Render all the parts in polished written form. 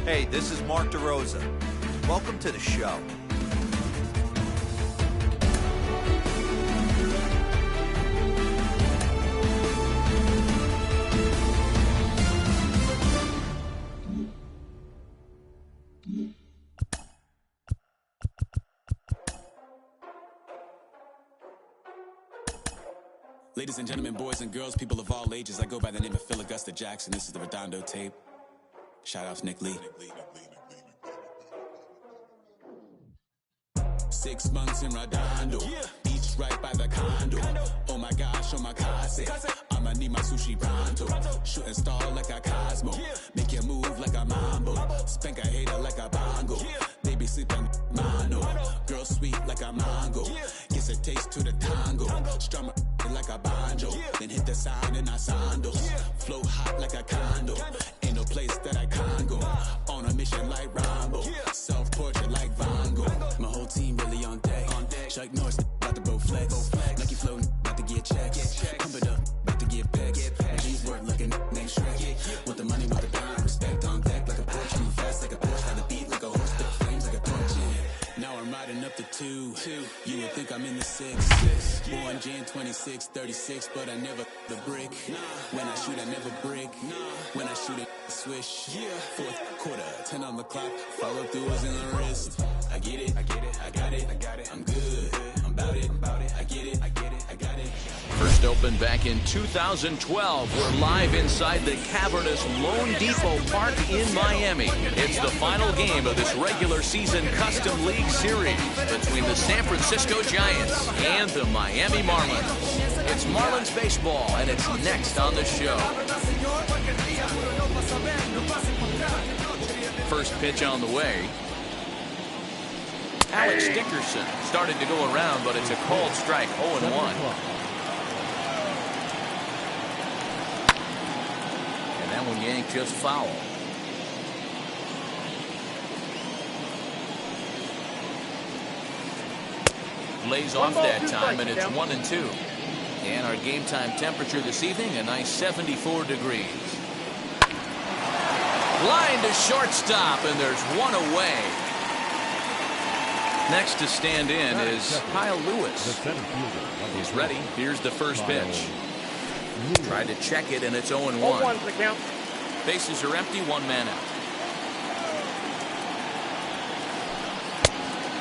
Hey, this is Mark DeRosa. Welcome to the show. Ladies and gentlemen, boys and girls, people of all ages, I go by the name of Phil Augusta Jackson. This is the Redondo tape. Shout out to Nick Lee. 6 months in Redondo, beach right by the condo. Oh my gosh, oh my casa, I'ma need my sushi pronto. Shooting star like a Cosmo, make you move like a mambo. Spank a hater like a bongo, baby sleeping mono. Girl sweet like a mango, gets a taste to the tango. Strum like a banjo, then hit the sign in our sandals. Flow hot like a condo, ain't no place that I can't go. On a mission like Rambo, self-portrait like Van Gogh. My whole team really on deck. Chuck Norris about to go flex. Lucky flow about to get checks. Pump it up, about to get pecks. G's work looking name Shrek. Want the money, want the dime, respect on deck like a Porsche. Move fast like a Porsche, had the beat like a horse, spit flames like a torch. Now I'm riding up the 2. You would think I'm in the 6. Born Jan 26, 36, but I never the brick. When I shoot, I never break. When I shoot it, swish. Fourth quarter, 10 on the clock. Follow through is in the wrist. I get it, I got it. I'm good, I'm about it. I get it, I got it. First opened back in 2012. We're live inside the cavernous Lone Depot Park in Miami. It's the final game of this regular season Custom League Series between the San Francisco Giants and the Miami Marlins. It's Marlins baseball, and it's next on the show. First pitch on the way. Alex Dickerson started to go around, but it's a cold strike, 0-1. And that one yanked just foul. Lays off that time, and it's 1-2. And our game time temperature this evening, a nice 74 degrees. Line to shortstop, and there's one away. Next to stand in is Kyle Lewis. He's ready. Here's the first pitch. Tried to check it, and it's 0-1. Bases are empty, one man out.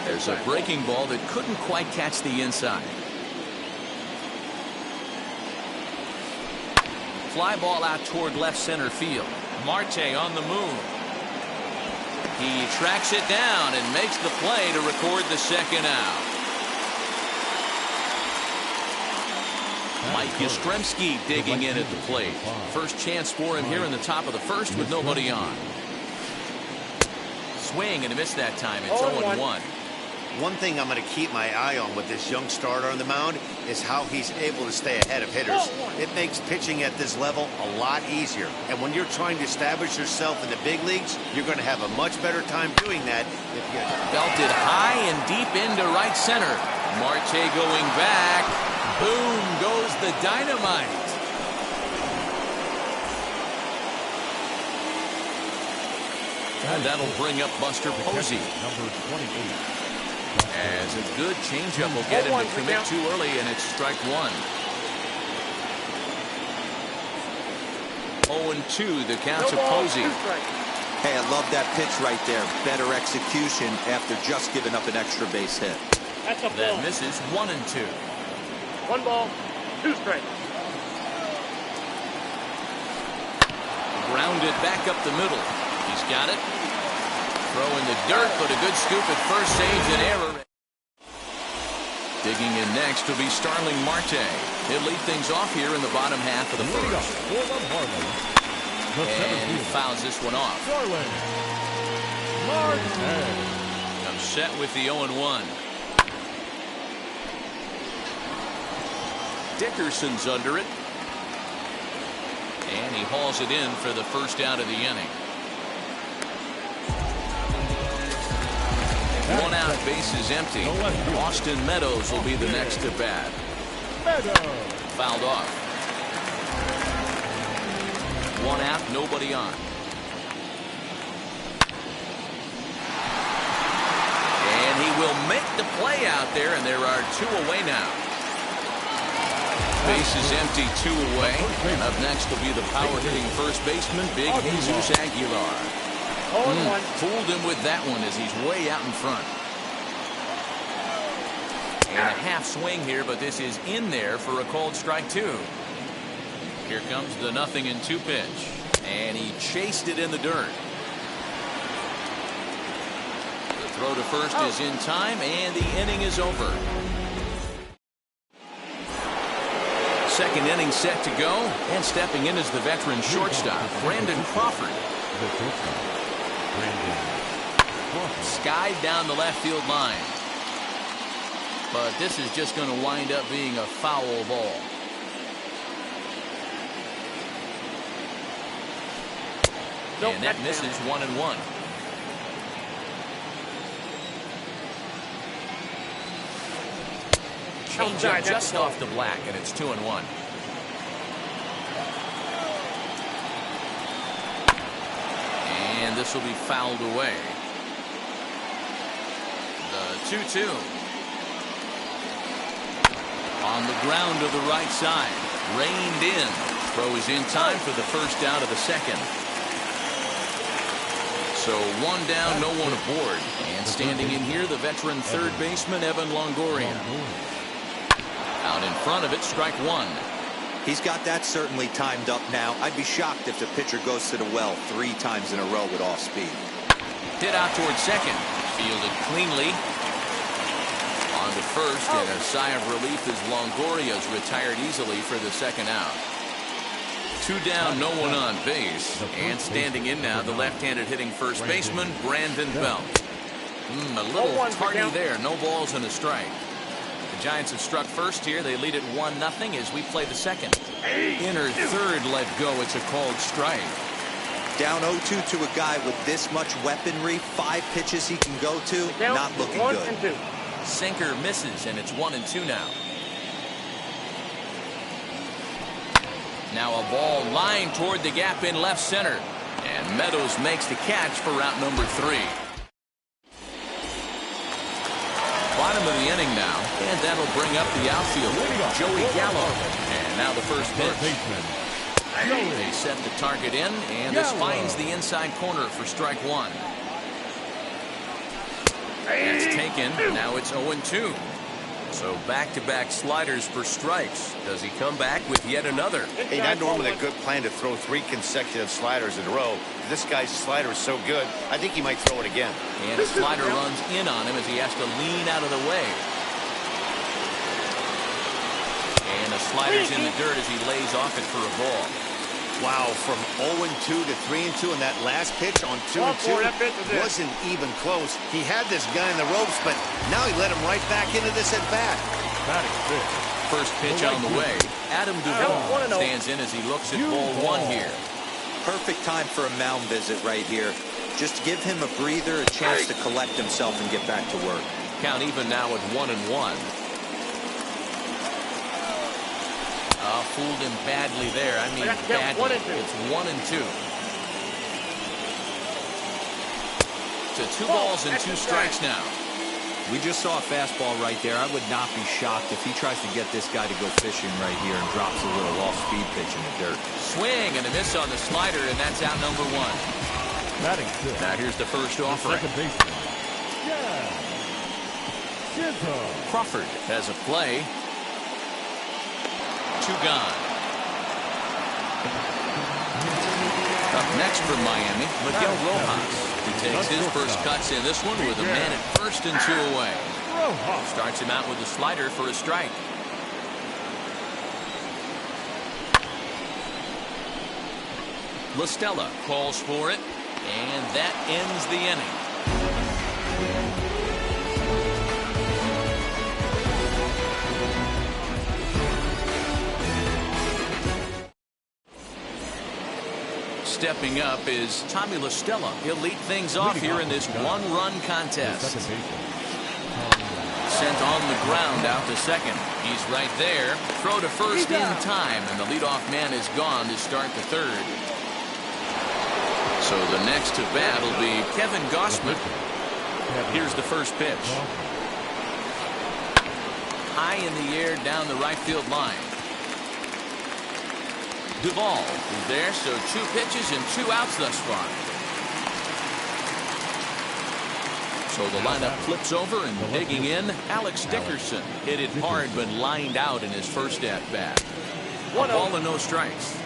There's a breaking ball that couldn't quite catch the inside. Fly ball out toward left center field. Marte on the move. He tracks it down and makes the play to record the second out. Mike Yastrzemski digging in at the plate. First chance for him here in the top of the first with nobody on. Swing and a miss that time. It's 0-1. One thing I'm going to keep my eye on with this young starter on the mound is how he's able to stay ahead of hitters. It makes pitching at this level a lot easier. And when you're trying to establish yourself in the big leagues, you're going to have a much better time doing that if you belted high and deep into right center. Marte going back. Boom goes the dynamite. And that'll bring up Buster Posey. Number 28. As a good changeup will get him to commit too early, and it's strike one. 0-2, the count to Posey. Hey, I love that pitch right there. Better execution after just giving up an extra base hit. That misses 1-2. 1 ball, 2 strikes. Grounded back up the middle. He's got it. Throw in the dirt, but a good scoop at first saves an error. Digging in next will be Starling Marte. He'll lead things off here in the bottom half of the first. And he fouls this one off. Upset with the 0-1. Dickerson's under it. And he hauls it in for the first out of the inning. 1 out, bases empty. Austin Meadows will be the next to bat. Fouled off. 1 out, nobody on. to play out there, and there are 2 away now. Base is empty, 2 away. And up next will be the power-hitting first baseman, Big Jesus Aguilar. Fooled him with that one as he's way out in front. And a half swing here, but this is in there for a called strike 2. Here comes the 0-2 pitch. And he chased it in the dirt. The throw to first is in time, and the inning is over. Second inning set to go, and stepping in is the veteran shortstop, Brandon Crawford. Skied down the left field line. But this is just going to wind up being a foul ball. And that misses 1-1. Change up just off the black, and it's 2-1. And this will be fouled away. The 2-2. On the ground to the right side. Reined in. Throw is in time for the first out of the second. So 1 down, no one aboard. And standing in here, the veteran third baseman, Evan Longoria. Out in front of it, strike 1. He's got that certainly timed up now. I'd be shocked if the pitcher goes to the well 3 times in a row with off speed. Hit out towards second. Fielded cleanly. On to first, and a sigh of relief as Longoria's retired easily for the second out. 2 down, no one on base. And standing in now, the left-handed hitting first baseman, Brandon Belt. A little tardy there. No balls and a strike. The Giants have struck first here. They lead it 1-0 as we play the second. Inner third let go. It's a called strike. Down 0-2 to a guy with this much weaponry. 5 pitches he can go to. Not looking good. Sinker misses, and it's 1-2 now. Now a ball lined toward the gap in left center. And Meadows makes the catch for route number 3. Bottom of the inning now, and that'll bring up the outfield, Joey Gallo. And now the first pitch. They set the target in, and this finds the inside corner for strike 1. That's taken. Now it's 0-2. So back-to-back sliders for strikes. Does he come back with yet another? Hey, not normally a good plan to throw 3 consecutive sliders in a row. This guy's slider is so good, I think he might throw it again. And a slider runs in on him as he has to lean out of the way. And the slider's in the dirt as he lays off it for a ball. Wow, from 0-2 to 3-2, and that last pitch on 2-2 wasn't even close. He had this guy in the ropes, but now he let him right back into this at bat. First pitch on the way. Adam Duvall stands in as he looks at ball 1 here. Perfect time for a mound visit right here. Just give him a breather, a chance to collect himself and get back to work. Count even now at 1-1. Fooled him badly there. I mean, badly. It's 1-2. To 2 balls and 2 strikes now. We just saw a fastball right there. I would not be shocked if he tries to get this guy to go fishing right here and drops a little off-speed pitch in the dirt. Swing and a miss on the slider, and that's out number 1. Now here's the first offering. Crawford has a play. 2 gone. Up next from Miami, Miguel Rojas, who takes his first cuts in this one with a man at first and 2 away. Starts him out with a slider for a strike. La Stella calls for it, and that ends the inning. Stepping up is Tommy La Stella. He'll lead things off here in this 1-run contest. Sent on the ground out to second. He's right there. Throw to first in time, and the leadoff man is gone to start the third. So the next to bat will be Kevin Gausman. Here's the first pitch. high in the air down the right field line. Duvall is there, so 2 pitches and 2 outs thus far. So the lineup flips over, and digging in, Alex Dickerson. Hit it hard but lined out in his first at-bat. A ball and no strikes.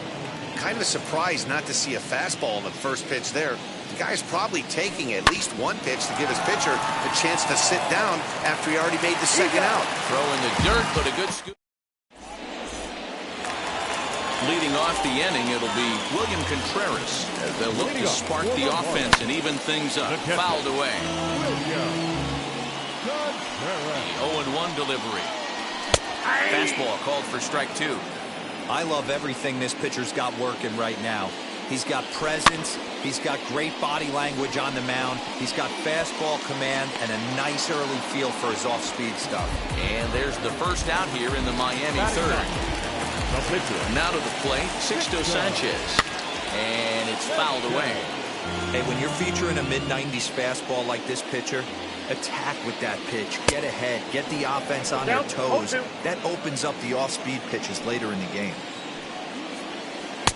Kind of surprised not to see a fastball in the first pitch there. The guy's probably taking at least 1 pitch to give his pitcher a chance to sit down after he already made the second out. Throw in the dirt, but a good scoop. Leading off the inning, it'll be William Contreras as they'll look to spark the offense and even things up. Fouled away. The 0-1 delivery. Fastball called for strike 2. I love everything this pitcher's got working right now. He's got presence. He's got great body language on the mound. He's got fastball command and a nice early feel for his off-speed stuff. And there's the first out here in the Miami third. Now to the plate, Sixto Sanchez. And it's fouled away. Hey, when you're featuring a mid-90s fastball like this pitcher, attack with that pitch. Get ahead. Get the offense on their toes. That opens up the off-speed pitches later in the game.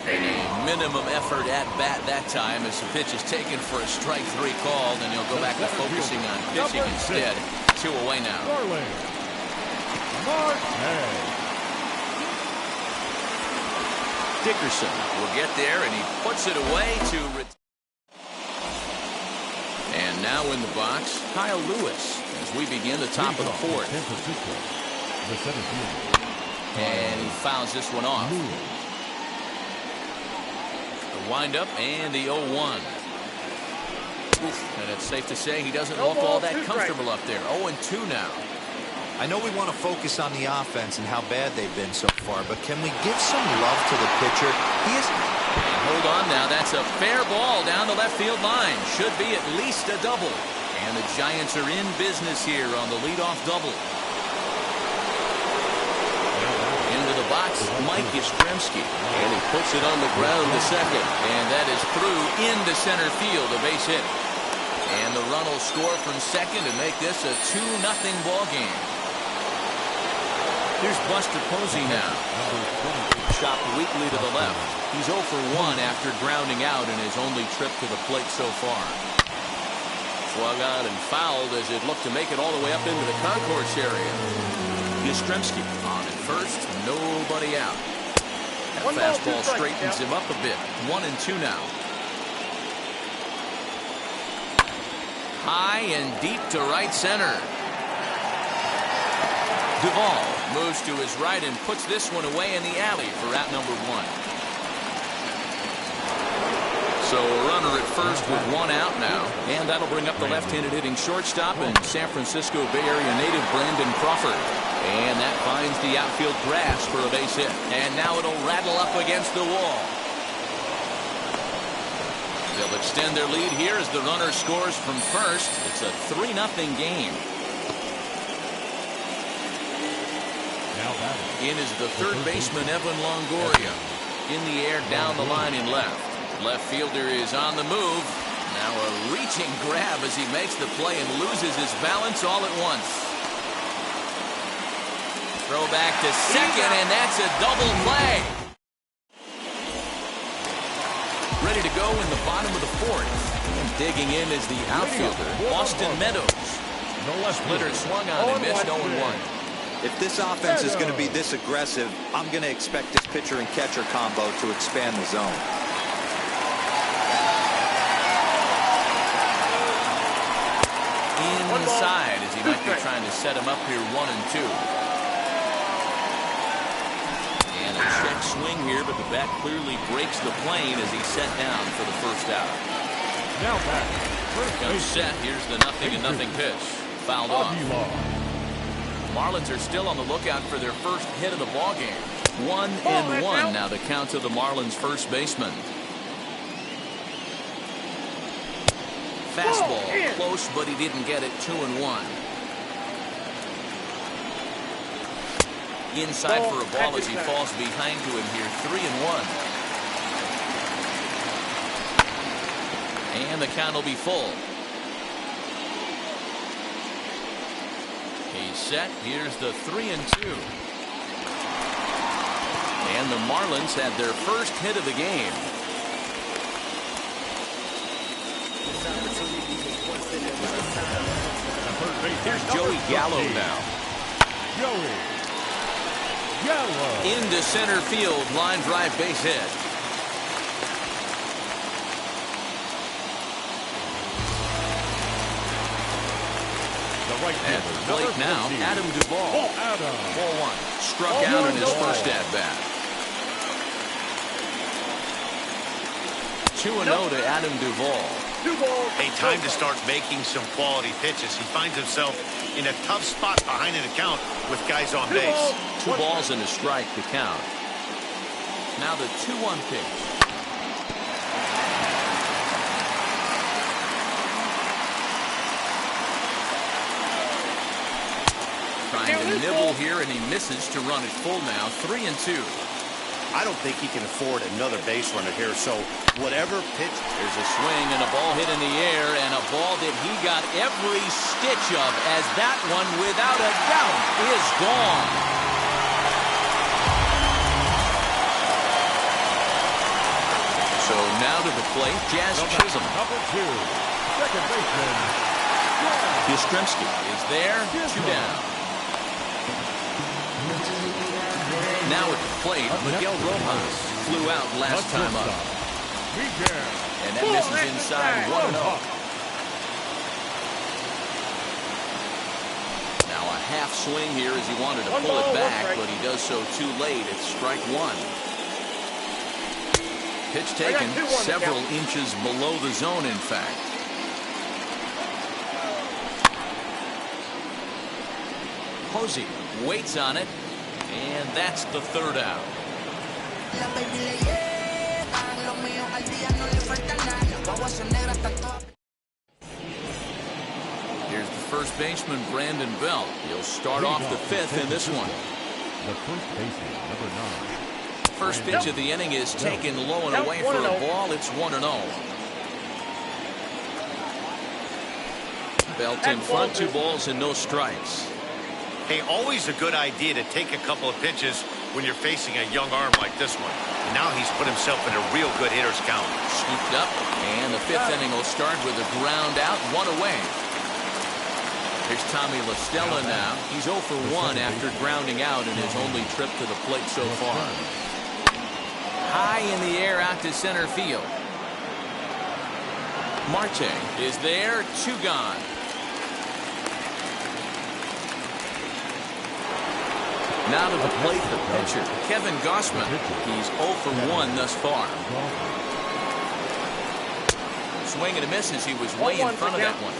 A minimum effort at bat that time as the pitch is taken for a strike 3 called, and he'll go back to focusing on pitching instead. 2 away now. Dickerson will get there, and he puts it away to... And now in the box, Kyle Lewis as we begin the top of the 4th. And he fouls this one off. The windup and the 0-1. And it's safe to say he doesn't look all that comfortable up there. 0-2 now. I know we want to focus on the offense and how bad they've been so far, but can we give some love to the pitcher? He is... And hold on now, that's a fair ball down the left field line. Should be at least a double. And the Giants are in business here on the leadoff double. Into the box, Mike Yastrzemski. And he puts it on the ground to second. And that is through into center field, a base hit. And the run will score from second to make this a 2-0 ball game. Here's Buster Posey now. Chopped weakly to the left. He's 0 for 1 after grounding out in his only trip to the plate so far. Swung on and fouled as it looked to make it all the way up into the concourse area. Yastrzemski on at first, nobody out. That fastball straightens him up a bit. 1-2 now. High and deep to right center. Duvall moves to his right and puts this one away in the alley for out number 1. So a runner at first with 1 out now. And that'll bring up the left-handed hitting shortstop and San Francisco Bay Area native Brandon Crawford. And that finds the outfield grass for a base hit. And now it'll rattle up against the wall. They'll extend their lead here as the runner scores from first. It's a 3-0 game. In is the third baseman, Evan Longoria. In the air, down the line in left. Left fielder is on the move. Now a reaching grab as he makes the play and loses his balance all at once. Throw back to second, and that's a double play. Ready to go in the bottom of the 4th. And digging in is the outfielder, Austin Meadows. Splitter swung on and missed 0-1. If this offense is going to be this aggressive, I'm going to expect this pitcher and catcher combo to expand the zone. Inside as he might be trying to set him up here 1-2. And a check swing here, but the bat clearly breaks the plane as he's set down for the first out. Now back. Comes set. Here's the 0-0 pitch. Fouled off. Marlins are still on the lookout for their first hit of the ball game. 1-1 now the count to the Marlins first baseman. Fastball close, but he didn't get it. 2-1. Inside for a ball as he falls behind to him here. 3-1. And the count will be full. He's set. Here's the 3-2. And the Marlins had their first hit of the game. Here's Joey Gallo now. Joey Gallo. Into center field. Line drive base hit. Right at the plate now, Adam Duvall. Ball one. Struck out in his first at-bat. 2-0 to Adam Duvall. Hey, time to start making some quality pitches. He finds himself in a tough spot behind an account with guys on base. 2 balls and a strike to count. Now the 2-1 pitch. Trying to nibble here, and he misses to run it full now. 3-2. I don't think he can afford another base runner here, so whatever pitch. There's a swing and a ball hit in the air, and a ball that he got every stitch of, as that one, without a doubt, is gone. So now to the plate, Jazz Chisholm. Number 2, second baseman. Yastrzemski is there, 2 down. Now at the plate, Miguel Rojas flew out last time up. And that misses inside 1-0. Now a half swing here as he wanted to pull it back, but he does so too late. It's strike 1. Pitch taken several inches below the zone, in fact. Posey waits on it. And that's the 3rd out. Here's the first baseman, Brandon Belt. He'll start off the 5th in this one. The first baseman, number 9. First pitch of the inning is taken low and away for a ball. It's 1-0. Belt in front, 2 balls and no strikes. Hey, always a good idea to take a couple of pitches when you're facing a young arm like this one. And now he's put himself in a real good hitter's count. Scooped up, and the 5th inning will start with a ground out, 1 away. Here's Tommy La Stella now. He's 0 for 1 after grounding out in his only trip to the plate so far. High in the air out to center field. Marte is there, 2 gone. Now to the plate, the pitcher, Kevin Gausman. He's 0 for 1 thus far. Swing and a miss as he was way in front of that one.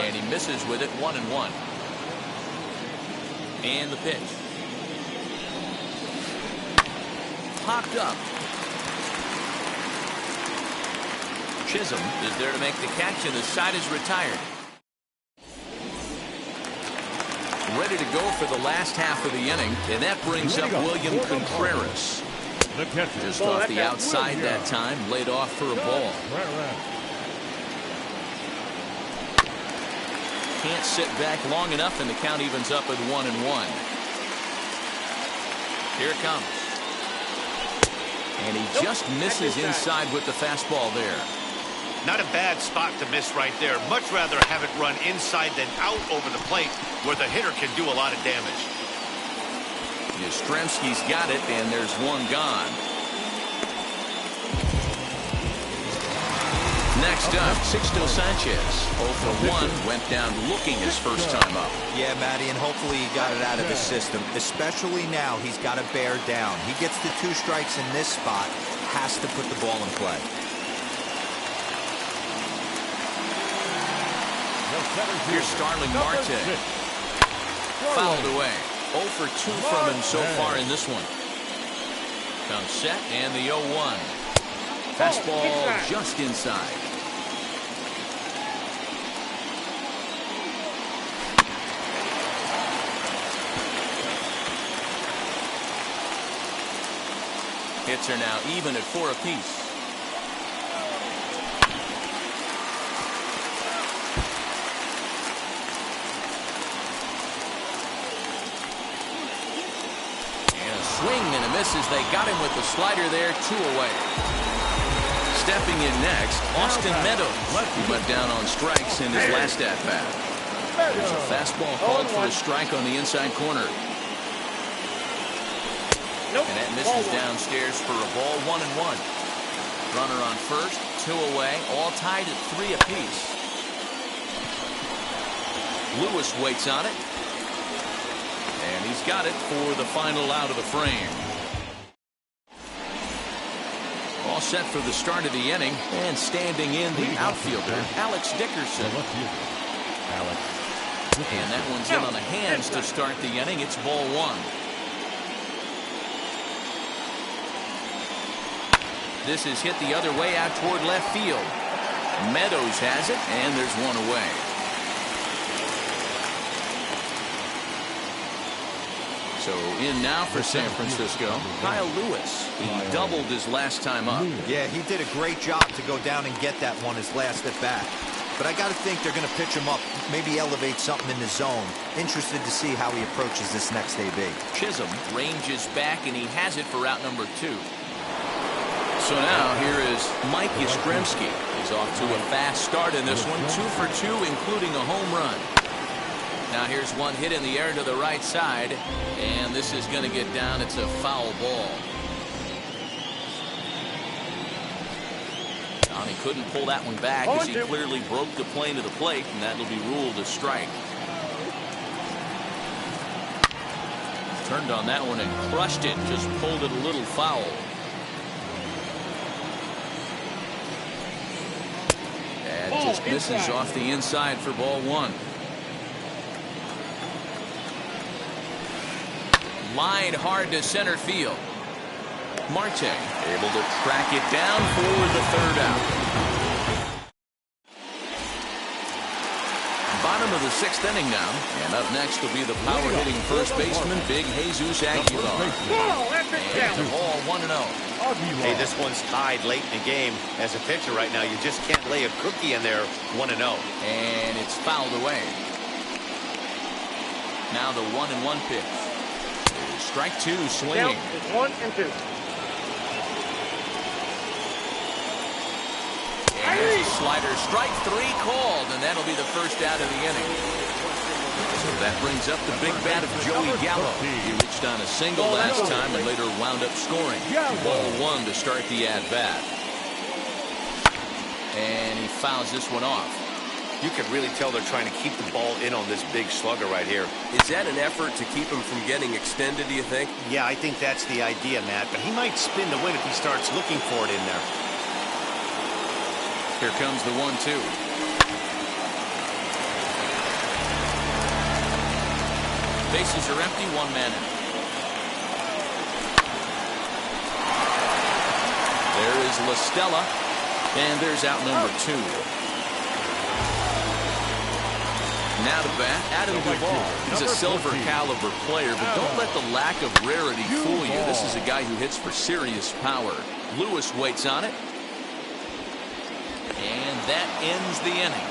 And he misses with it, 1-1. And the pitch. Popped up. Chisholm is there to make the catch, and the side is retired. Ready to go for the last half of the inning, and that brings up William Contreras. Just off the outside that time, laid off for a ball. Can't sit back long enough, and the count evens up at 1-1. Here it comes. And he just misses inside with the fastball there. Not a bad spot to miss right there. Much rather have it run inside than out over the plate where the hitter can do a lot of damage. Yastrzemski's got it, and there's 1 gone. Next up, Sixto Sanchez. 0 for 1, went down looking his first time up. Yeah, Matty, and hopefully he got it out of his system. Especially now, he's got to bear down. He gets the 2 strikes in this spot, has to put the ball in play. Here's Starling Marte. Fouled away. 0 for 2 from him so far in this one. Comes set, and the 0-1. Fastball just inside. Hits are now even at 4 apiece. misses. They got him with the slider there, 2 away. Stepping in next, Austin Meadows. He went down on strikes in his last at-bat. There's a fastball called for a strike on the inside corner. And that misses downstairs for a ball, 1-1. Runner on first, 2 away, all tied at 3 apiece. Lewis waits on it. And he's got it for the final out of the frame. All set for the start of the inning, and standing in the outfielder, Alex Dickerson. And that one's in on the hands to start the inning. It's ball 1. This is hit the other way out toward left field. Meadows has it, and there's 1 away. So in now for San Francisco, Kyle Lewis. He doubled his last time up. Yeah, he did a great job to go down and get that one his last at bat. But I got to think they're going to pitch him up, maybe elevate something in the zone. Interested to see how he approaches this next AB. Chisholm ranges back, and he has it for out number 2. So now here is Mike Yastrzemski. He's off to a fast start in this one, 2 for 2, including a home run. Now here's one hit in the air to the right side, and this is going to get down. It's a foul ball. He couldn't pull that one back as he clearly broke the plane of the plate, and that'll be ruled a strike. Turned on that one and crushed it, just pulled it a little foul. And just misses off the inside for ball 1. Line hard to center field. Marte able to track it down for the 3rd out. Bottom of the 6th inning now, and up next will be the power hitting first baseman, Big Jesus Aguilar. And the ball 1-0. Hey, this one's tied late in the game. As a pitcher right now, you just can't lay a cookie in there. 1-0. And it's fouled away. Now the 1-1 pitch. Strike 2, swinging. It's 1-2. And slider, strike 3 called, and that'll be the first out of the inning. So that brings up the big bat of Joey Gallo. He reached on a single last time and later wound up scoring. Ball 1 to start the at-bat. And he fouls this one off. You can really tell they're trying to keep the ball in on this big slugger right here. Is that an effort to keep him from getting extended, do you think? Yeah, I think that's the idea, Matt. But he might spin to win if he starts looking for it in there. Here comes the 1-2. Bases are empty, 1 man out. There is La Stella, and there's out number 2. Now to bat, Adam Duvall. He's a silver caliber player, but don't let the lack of rarity fool you. This is a guy who hits for serious power. Lewis waits on it. And that ends the inning.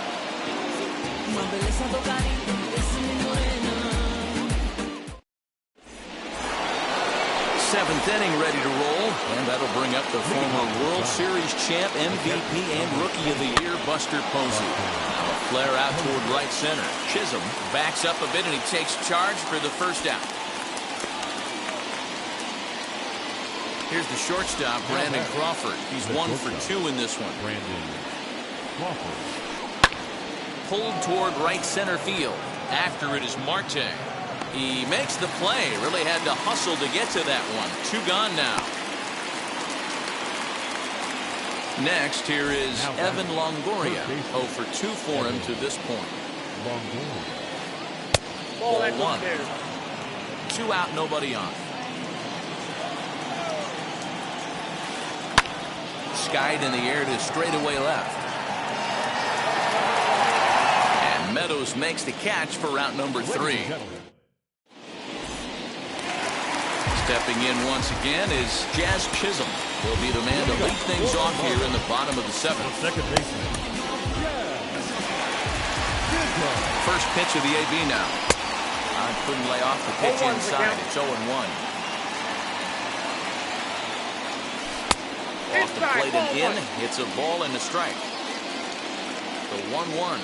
7th inning ready to roll, and that'll bring up the former World Series champ, MVP, and Rookie of the Year, Buster Posey. Now a flare out toward right center. Chisholm backs up a bit, and he takes charge for the first out. Here's the shortstop, Brandon Crawford. He's 1 for 2 in this one. Pulled toward right center field. After it is Marte. He makes the play. Really had to hustle to get to that one. 2 gone now. Next, here is Evan Longoria. 0 for 2 for him to this point. Ball 1. 2 out, nobody on. Skied in the air to straightaway left. And Meadows makes the catch for out number 3. Stepping in once again is Jazz Chisholm. He'll be the man to lead things off here in the bottom of the 7th. Second baseman. First pitch of the AB now. Couldn't lay off the pitch inside. It's 0-1. Off the plate and in. It's a ball and a strike. The 1-1.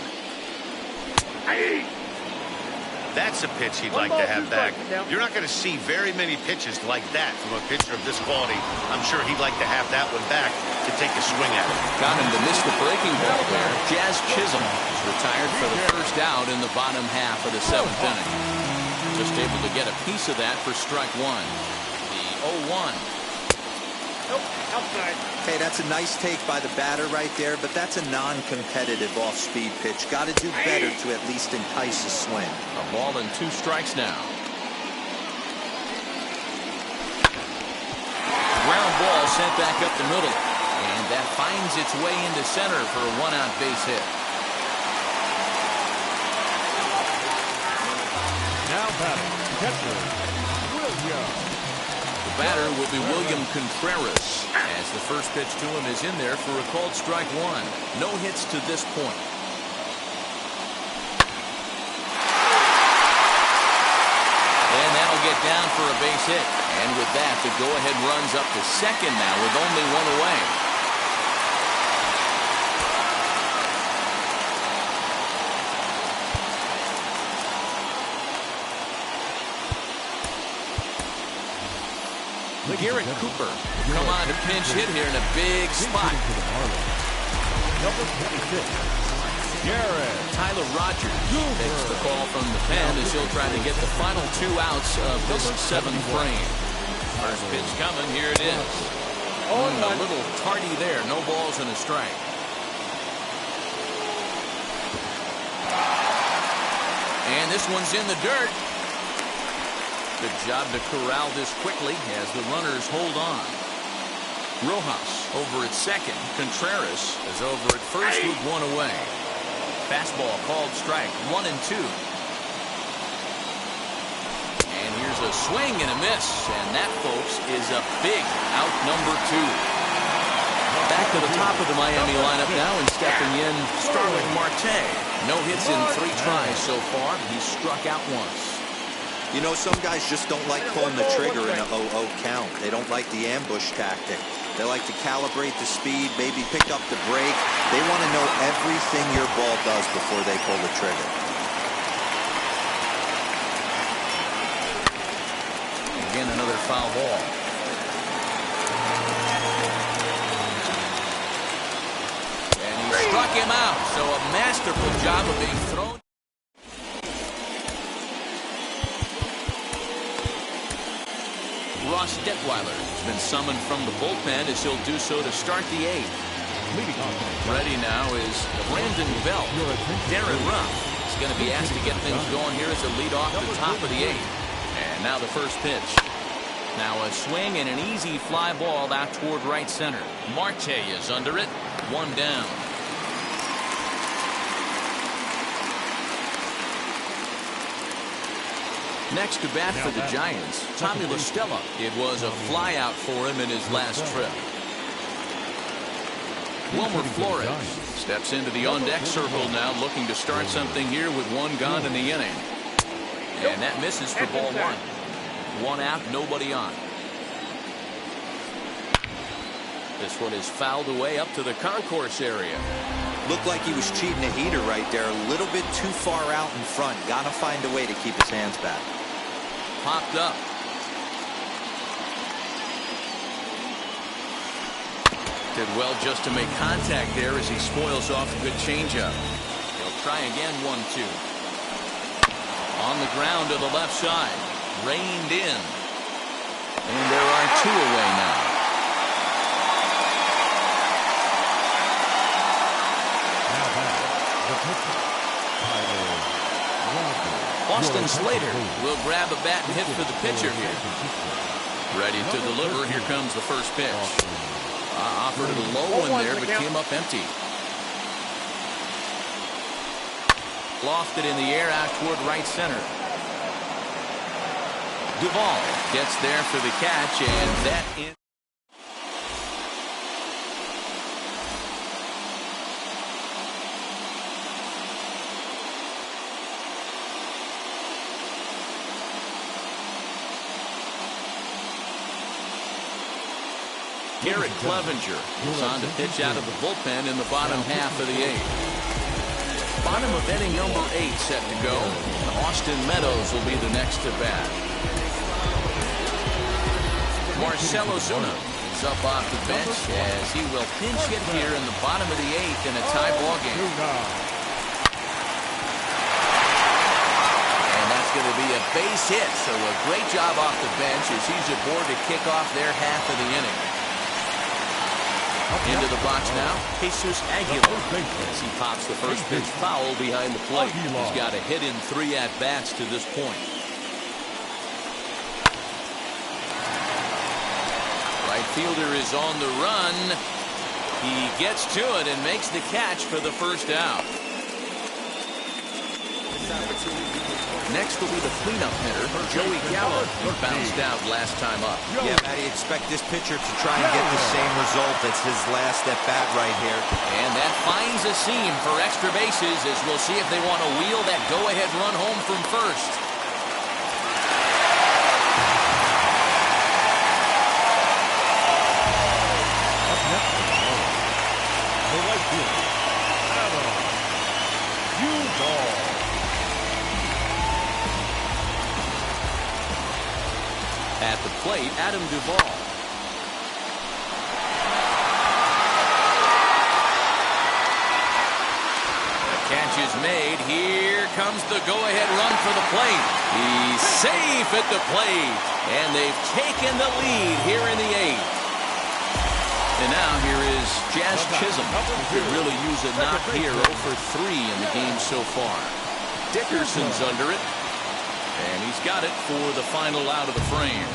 That's a pitch he'd like to have back. You're not going to see very many pitches like that from a pitcher of this quality. I'm sure he'd like to have that one back to take a swing at it. Got him to miss the breaking ball there. Jazz Chisholm is retired for the first out in the bottom half of the 7th inning. Just able to get a piece of that for strike one. The 0-1. Nope, outside. Okay, that's a nice take by the batter right there, but that's a non-competitive off-speed pitch. Got to do better to at least entice a swing. A ball and 2 strikes now. Ground ball sent back up the middle, and that finds its way into center for a 1-out base hit. Now batting, catcher, William. The batter will be William Contreras, as the first pitch to him is in there for a called strike one. No hits to this point. And that'll get down for a base hit. And with that, the go-ahead runs up to second now with only one away. Garrett Cooper come on to pinch hit here in a big spot. Number 26, Garrett. Tyler Rogers takes the call from the pen as he'll try to get the final 2 outs of this 7th frame. First pitch coming, here it is. A little tardy there, no balls and a strike. And this one's in the dirt. Good job to corral this quickly as the runners hold on. Rojas over at second. Contreras is over at first with one away. Fastball called strike 1 and 2. And here's a swing and a miss. And that, folks, is a big out number 2. Back to the top of the Miami lineup now and stepping in Starling Marte. No hits in 3 tries so far. He's struck out once. You know, some guys just don't like pulling the trigger in an 0-0 count. They don't like the ambush tactic. They like to calibrate the speed, maybe pick up the brake. They want to know everything your ball does before they pull the trigger. Again, another foul ball. And he struck him out. So a masterful job of being thrown. Ross Detweiler has been summoned from the bullpen as he'll do so to start the 8th. Ready now is Brandon Belt. Darren Ruff is going to be asked to get things going here as a lead off the top of the 8th. And now the first pitch. Now a swing and an easy fly ball out toward right center. Marte is under it. 1 down. Next to bat for the Giants, Tommy La Stella. It was a fly out for him in his last trip. Wilmer Flores steps into the on-deck circle now, looking to start something here with 1 gone in the inning. And that misses for ball 1. 1 out, nobody on. This one is fouled away up to the concourse area. Looked like he was cheating a heater right there. A little bit too far out in front. Gotta find a way to keep his hands back. Popped up. Did well just to make contact there as he spoils off a good changeup. He'll try again 1-2. On the ground to the left side. Reined in. And there are 2 away now. Austin Slater will grab a bat and hit for the pitcher here. Ready to deliver. Here comes the first pitch. Offered a low one there, but came up empty. Lofted in the air out toward right center. Duvall gets there for the catch, and that in. Garrett Clevenger is on to pitch out of the bullpen in the bottom half of the 8th. Bottom of inning number 8 set to go. Austin Meadows will be the next to bat. Marcell Ozuna is up off the bench as he will pinch hit here in the bottom of the 8th in a tie ball game. And that's going to be a base hit, so a great job off the bench as he's aboard to kick off their half of the inning. Into the box now, Jesus Aguilar as he pops the first pitch foul behind the plate. He's got a hit in 3 at-bats to this point. Right fielder is on the run. He gets to it and makes the catch for the first out. Next will be the cleanup hitter, Joey Gallo. He bounced out last time up. Yeah, Matty, expect this pitcher to try and get the same result as his last at-bat right here. And that finds a seam for extra bases as we'll see if they want to wheel that go-ahead run home from first. The right fielder, Adam Duvall. At the plate, Adam Duvall. The catch is made. Here comes the go-ahead run for the plate. He's safe at the plate. And they've taken the lead here in the 8th. And now here is Jazz Chisholm. Could really use a knock here. 0 for 3 in the game so far. Dickerson's under it. And he's got it for the final out of the frame.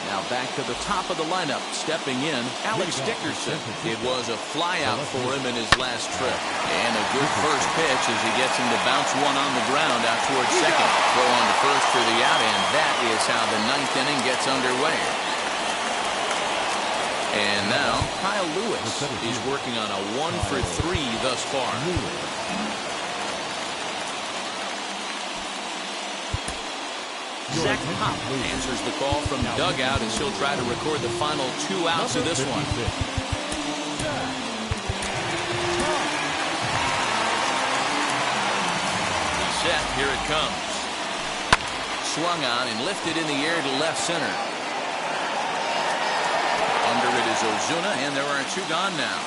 Now back to the top of the lineup. Stepping in, Alex Dickerson. It was a flyout for him in his last trip. And a good first pitch as he gets him to bounce one on the ground out towards second. Throw on to first for the out, and that is how the 9th inning gets underway. And now Kyle Lewis is working on a 1 for 3 thus far. Zach Pop answers the call from the dugout as he'll try to record the final 2 outs of this one. He's set. Here it comes. Swung on and lifted in the air to left center. Under it is Ozuna, and there are 2 gone now.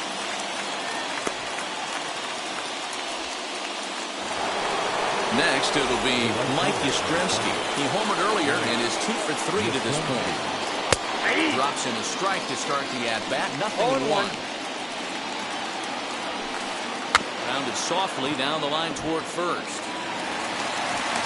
Next, it'll be Mike Yastrzemski. He homered earlier and is 2 for 3 to this point. Drops in a strike to start the at-bat. 0-1. Rounded softly down the line toward first.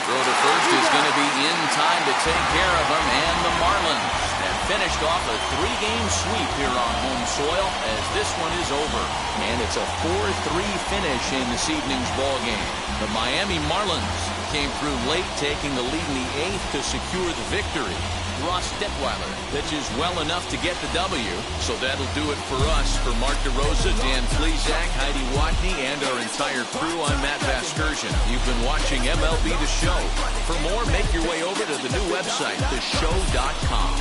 Throw to first is going to be in time to take care of him, and the Marlins have finished off a 3-game sweep here on home soil as this one is over. And it's a 4-3 finish in this evening's ball game. The Miami Marlins came through late, taking the lead in the 8th to secure the victory. Ross Detweiler pitches well enough to get the W, so that'll do it for us. For Mark DeRosa, Dan Plesac, Heidi Watney, and our entire crew, I'm Matt Vasgersian. You've been watching MLB The Show. For more, make your way over to the new website, theshow.com.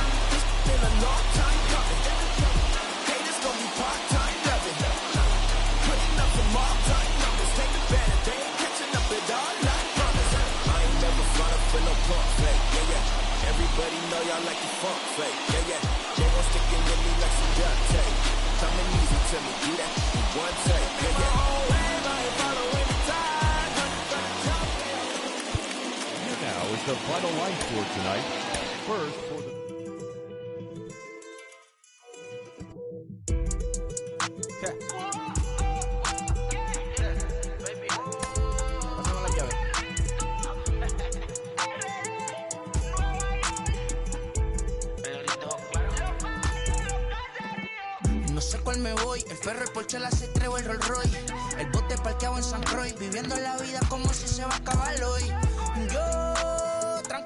Everybody know y'all like the funk fake. Yeah, yeah. They gon' stick it with me like some duct tape. Coming easy to me, do that in one take. Yeah, yeah. Here now is the final line score tonight. First for the... Me voy, el ferro, el Porsche, la C3 o el Rolls Royce. El bote parqueado en San Croix, viviendo la vida como si se va a acabar hoy.